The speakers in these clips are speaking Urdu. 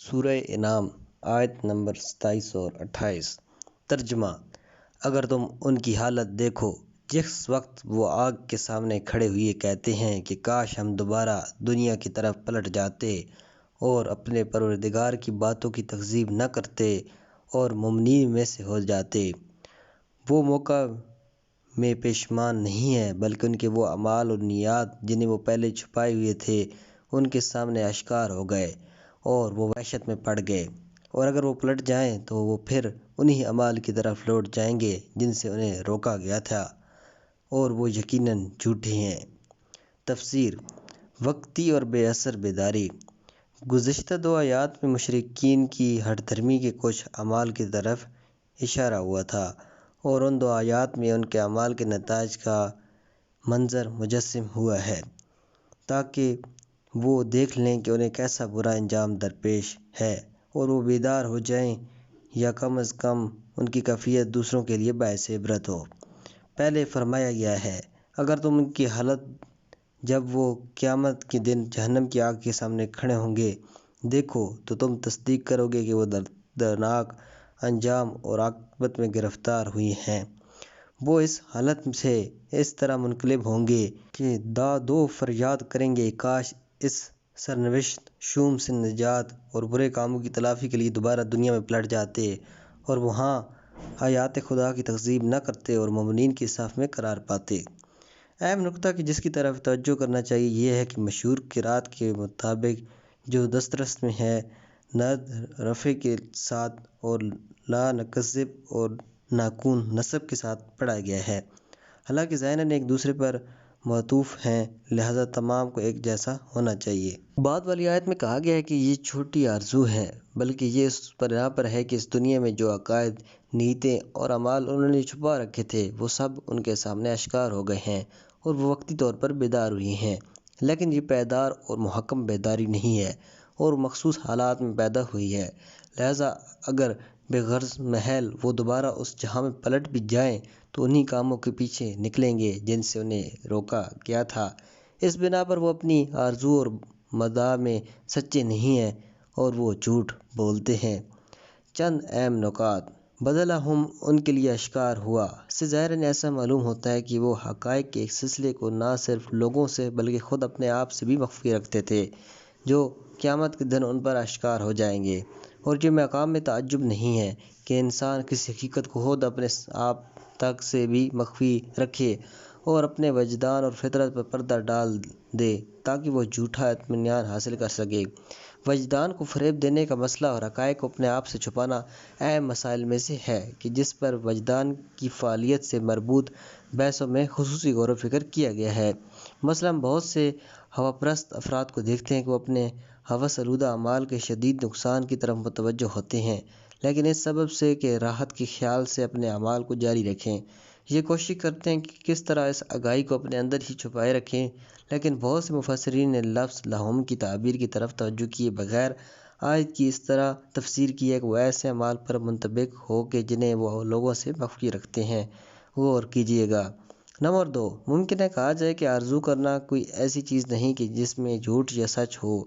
سورہ انعام آیت نمبر 27 اور 28۔ ترجمہ: اگر تم ان کی حالت دیکھو جس وقت وہ آگ کے سامنے کھڑے ہوئے کہتے ہیں کہ کاش ہم دوبارہ دنیا کی طرف پلٹ جاتے اور اپنے پروردگار کی باتوں کی تکذیب نہ کرتے اور مومنین میں سے ہو جاتے۔ وہ موقع میں پشیمان نہیں ہے بلکہ ان کے وہ اعمال اور نیات جنہیں وہ پہلے چھپائے ہوئے تھے ان کے سامنے آشکار ہو گئے اور وہ وحشت میں پڑ گئے، اور اگر وہ پلٹ جائیں تو وہ پھر انہی اعمال کی طرف لوٹ جائیں گے جن سے انہیں روکا گیا تھا، اور وہ یقیناً جھوٹے ہیں۔ تفسیر: وقتی اور بے اثر بیداری۔ گزشتہ دو آیات میں مشرکین کی ہٹ دھرمی کے کچھ اعمال کی طرف اشارہ ہوا تھا، اور ان دو آیات میں ان کے اعمال کے نتائج کا منظر مجسم ہوا ہے تاکہ وہ دیکھ لیں کہ انہیں کیسا برا انجام درپیش ہے اور وہ بیدار ہو جائیں یا کم از کم ان کی کیفیت دوسروں کے لیے باعث عبرت ہو۔ پہلے فرمایا گیا ہے، اگر تم ان کی حالت جب وہ قیامت کے دن جہنم کی آگ کے سامنے کھڑے ہوں گے دیکھو تو تم تصدیق کرو گے کہ وہ دردناک انجام اور عاقبت میں گرفتار ہوئی ہیں۔ وہ اس حالت سے اس طرح منقلب ہوں گے کہ داد و فریاد کریں گے، کاش اس سرنوشت شوم سے نجات اور برے کاموں کی تلافی کے لیے دوبارہ دنیا میں پلٹ جاتے اور وہاں آیات خدا کی تکذیب نہ کرتے اور مومنین کی صف میں قرار پاتے۔ اہم نکتہ کہ جس کی طرف توجہ کرنا چاہیے یہ ہے کہ مشہور قرأت کے مطابق جو دسترس میں ہے، ند رفع کے ساتھ اور لا نکذب اور ناکون نصب کے ساتھ پڑھا گیا ہے، حالانکہ ذہناً ایک دوسرے پر معطوف ہیں، لہذا تمام کو ایک جیسا ہونا چاہیے۔ بعد والی آیت میں کہا گیا ہے کہ یہ چھوٹی آرزو ہے، بلکہ یہ اس بنا پر ہے کہ اس دنیا میں جو عقائد، نیتیں اور اعمال انہوں نے چھپا رکھے تھے وہ سب ان کے سامنے آشکار ہو گئے ہیں اور وہ وقتی طور پر بیدار ہوئی ہیں، لیکن یہ پائیدار اور محکم بیداری نہیں ہے اور مخصوص حالات میں پیدا ہوئی ہے، لہذا اگر بے غرض محض وہ دوبارہ اس جہاں میں پلٹ بھی جائیں تو انہی کاموں کے پیچھے نکلیں گے جن سے انہیں روکا گیا تھا۔ اس بنا پر وہ اپنی آرزو اور مداح میں سچے نہیں ہیں اور وہ جھوٹ بولتے ہیں۔ چند اہم نکات۔ بدلہم ان کے لیے آشکار ہوا سے ظاہراً ایسا معلوم ہوتا ہے کہ وہ حقائق کے ایک سلسلے کو نہ صرف لوگوں سے بلکہ خود اپنے آپ سے بھی مخفی رکھتے تھے جو قیامت کے دن ان پر آشکار ہو جائیں گے، اور یہ مقام میں تعجب نہیں ہے کہ انسان کسی حقیقت کو خود اپنے آپ تک سے بھی مخفی رکھے اور اپنے وجدان اور فطرت پر پردہ ڈال دے تاکہ وہ جھوٹا اطمینان حاصل کر سکے۔ وجدان کو فریب دینے کا مسئلہ اور حقائق کو اپنے آپ سے چھپانا اہم مسائل میں سے ہے کہ جس پر وجدان کی فعالیت سے مربوط بحثوں میں خصوصی غور و فکر کیا گیا ہے۔ مثلاً بہت سے ہوا پرست افراد کو دیکھتے ہیں کہ وہ اپنے ہوس آلودہ اعمال کے شدید نقصان کی طرف متوجہ ہوتے ہیں، لیکن اس سبب سے کہ راحت کے خیال سے اپنے اعمال کو جاری رکھیں، یہ کوشش کرتے ہیں کہ کس طرح اس آگاہی کو اپنے اندر ہی چھپائے رکھیں، لیکن بہت سے مفسرین نے لفظ لہم کی تعبیر کی طرف توجہ کیے بغیر آیت کی اس طرح تفسیر کی ہے کہ وہ ایسے اعمال پر منطبق ہو کہ جنہیں وہ لوگوں سے مخفی رکھتے ہیں۔ غور کیجیے گا۔ نمبر 2، ممکن ہے کہا جائے کہ آرزو کرنا کوئی ایسی چیز نہیں کہ جس میں جھوٹ یا سچ ہو،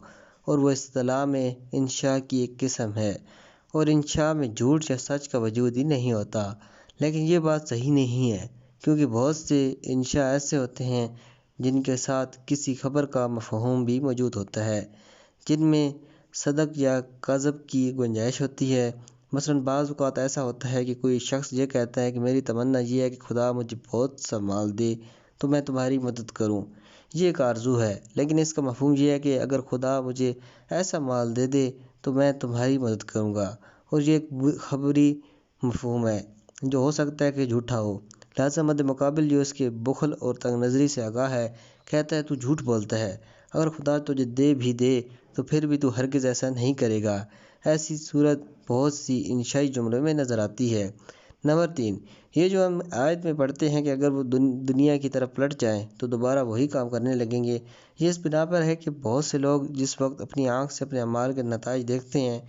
اور وہ اصطلاح میں انشاء کی ایک قسم ہے، اور انشاء میں جھوٹ یا سچ کا وجود ہی نہیں ہوتا، لیکن یہ بات صحیح نہیں ہے کیونکہ بہت سے انشاء ایسے ہوتے ہیں جن کے ساتھ کسی خبر کا مفہوم بھی موجود ہوتا ہے، جن میں صدق یا کذب کی گنجائش ہوتی ہے۔ مثلاً بعض اوقات ایسا ہوتا ہے کہ کوئی شخص یہ کہتا ہے کہ میری تمنا یہ ہے کہ خدا مجھے بہت سا مال دے تو میں تمہاری مدد کروں، یہ ایک آرزو ہے، لیکن اس کا مفہوم یہ ہے کہ اگر خدا مجھے ایسا مال دے دے تو میں تمہاری مدد کروں گا، اور یہ ایک خبری مفہوم ہے جو ہو سکتا ہے کہ جھوٹا ہو، لہذا مد مقابل جو اس کے بخل اور تنگ نظری سے آگاہ ہے کہتا ہے تو جھوٹ بولتا ہے، اگر خدا تجھے دے بھی دے تو پھر بھی تو ہرگز ایسا نہیں کرے گا۔ ایسی صورت بہت سی انشائی جملوں میں نظر آتی ہے۔ نمبر 3، یہ جو ہم آیت میں پڑھتے ہیں کہ اگر وہ دنیا کی طرف پلٹ جائیں تو دوبارہ وہی کام کرنے لگیں گے، یہ اس بنا پر ہے کہ بہت سے لوگ جس وقت اپنی آنکھ سے اپنے اعمال کے نتائج دیکھتے ہیں،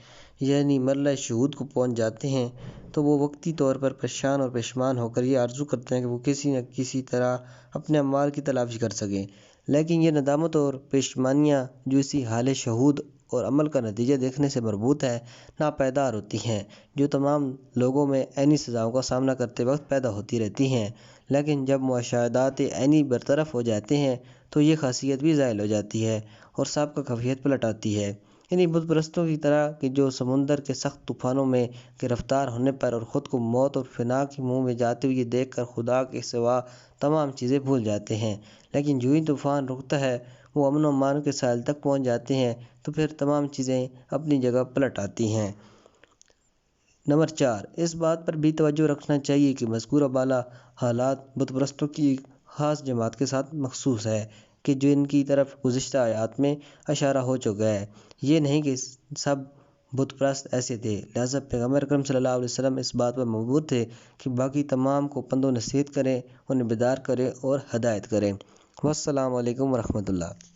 یعنی مرحلہ شہود کو پہنچ جاتے ہیں، تو وہ وقتی طور پر پریشان اور پشیمان ہو کر یہ آرزو کرتے ہیں کہ وہ کسی نہ کسی طرح اپنے اعمال کی تلافی کر سکیں، لیکن یہ ندامت اور پشیمانیاں جو اسی حال شہود اور عمل کا نتیجہ دیکھنے سے مربوط ہے، ناپائیدار ہوتی ہیں، جو تمام لوگوں میں عینی سزاؤں کا سامنا کرتے وقت پیدا ہوتی رہتی ہیں۔ لیکن جب مشاہدات عینی برطرف ہو جاتے ہیں تو یہ خاصیت بھی زائل ہو جاتی ہے اور سابقہ کیفیت پلٹ آتی ہے۔ انہی بت پرستوں کی طرح کہ جو سمندر کے سخت طوفانوں میں گرفتار ہونے پر اور خود کو موت اور فنا کے منہ میں جاتے ہوئے دیکھ کر خدا کے سوا تمام چیزیں بھول جاتے ہیں، لیکن جو ہی طوفان رکتا ہے وہ امن و امان کے ساحل تک پہنچ جاتے ہیں تو پھر تمام چیزیں اپنی جگہ پلٹ آتی ہیں۔ نمبر 4، اس بات پر بھی توجہ رکھنا چاہیے کہ مذکورہ بالا حالات بت پرستوں کی ایک خاص جماعت کے ساتھ مخصوص ہے کہ جن کی طرف گزشتہ آیات میں اشارہ ہو چکا ہے۔ یہ نہیں کہ سب بت پرست ایسے تھے، لہٰذا پیغمبر اکرم صلی اللہ علیہ وسلم اس بات پر مجبور تھے کہ باقی تمام کو پند و نصیحت کریں، انہیں بیدار کریں اور ہدایت کریں۔ والسلام علیکم ورحمۃ اللہ۔